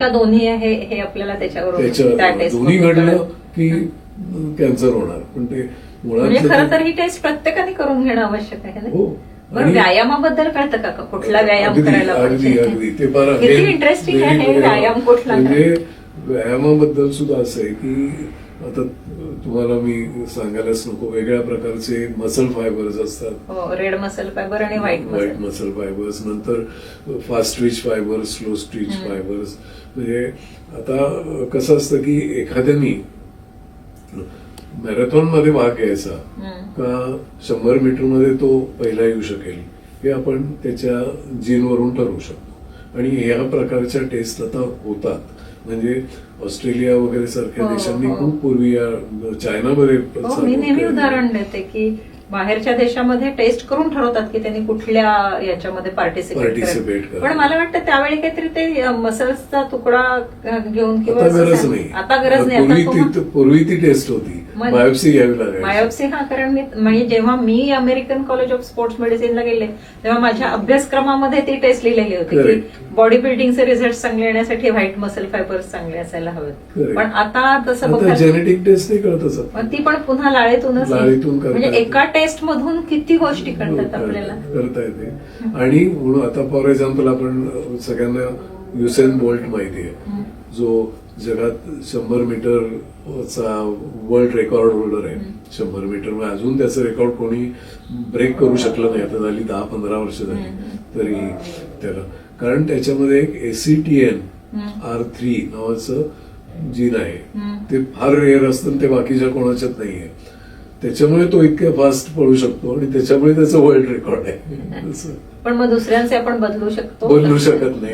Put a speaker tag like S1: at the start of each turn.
S1: का दोन्ही आहे हे आपल्याला त्याच्यावरून
S2: दोन्ही घडलं की कॅन्सर होणार. पण ते
S1: म्हणजे खरं तर ही टेस्ट प्रत्येकाने करून घेणं आवश्यक आहे ना.
S2: हो.
S1: बरं, व्यायामाबद्दल कळतं का कुठला व्यायाम करायला
S2: अगदी अगदी ते बरं
S1: किती इंटरेस्टिंग आहे व्यायाम कुठला.
S2: म्हणजे व्यायामाबद्दल सुद्धा असं आहे की आता तुम्हाला मी सांगायलाच नको, वेगळ्या प्रकारचे मसल फायबर्स असतात.
S1: रेड मसल फायबर आणि व्हाईट
S2: मसल फायबर्स, नंतर fast Twitch fibres, slow Twitch fibres. म्हणजे आता कसं असतं की एखाद्यानी मॅरेथॉन मध्ये भाग घ्यायचा का 100 मीटरमध्ये तो पहिला येऊ शकेल हे आपण त्याच्या जीनवरून ठरवू शकतो. आणि ह्या प्रकारच्या टेस्ट आता होतात. म्हणजे ऑस्ट्रेलिया वगैरे सारख्या देशांनी खूप पूर्वी, चायनामध्ये
S1: मी नेहमी उदाहरण देते की बाहेरच्या देशामध्ये टेस्ट करून ठरवतात की त्यांनी कुठल्या याच्यामध्ये पार्टिसिपेट करायचं. पण मला वाटतं त्यावेळी काहीतरी ते मसल्सचा तुकडा घेऊन किंवा
S2: आता गरज नाही.
S1: आता गरज नाही.
S2: पूर्वी ती टेस्ट होती, बायोप्सी घ्यावी लागायची.
S1: बायोप्सी हा, कारण म्हणजे जेव्हा मी अमेरिकन कॉलेज ऑफ स्पोर्ट्स मेडिसिनला गेले तेव्हा माझ्या अभ्यासक्रमामध्ये ती टेस्ट लिहिलेली होती की बॉडी बिल्डिंगचे रिझल्ट चांगले येण्यासाठी व्हाईट मसल फायबर्स चांगले असायला हवेत. पण आता तसं
S2: जेनेटिक टेस्ट नाही करत,
S1: ती पण पुन्हा लाळेतूनच म्हणजे एका टेस्ट मधून किती गोष्टी कळतात आपल्याला,
S2: करता येते. आणि म्हणून आता फॉर एक्झाम्पल आपण सगळ्यांना युसेन बोल्ट माहिती आहे, जो जगात 100 मीटरचा वर्ल्ड रेकॉर्ड होल्डर आहे. 100 मीटर अजून त्याचं रेकॉर्ड कोणी ब्रेक करू शकलं नाही. आता झाली 10-15 वर्ष झाली तरी त्याला, कारण त्याच्यामध्ये एक ACTN R3 नावाचं जीन आहे. ते फार रेअर असतं, ते बाकीच्या कोणाच्यात नाहीये. त्याच्यामुळे तो इतक्या फास्ट पळू शकतो आणि त्याच्यामुळे त्याचं वर्ल्ड रेकॉर्ड आहे.
S1: पण मग दुसऱ्यांचे आपण बदलू
S2: शकत नाही.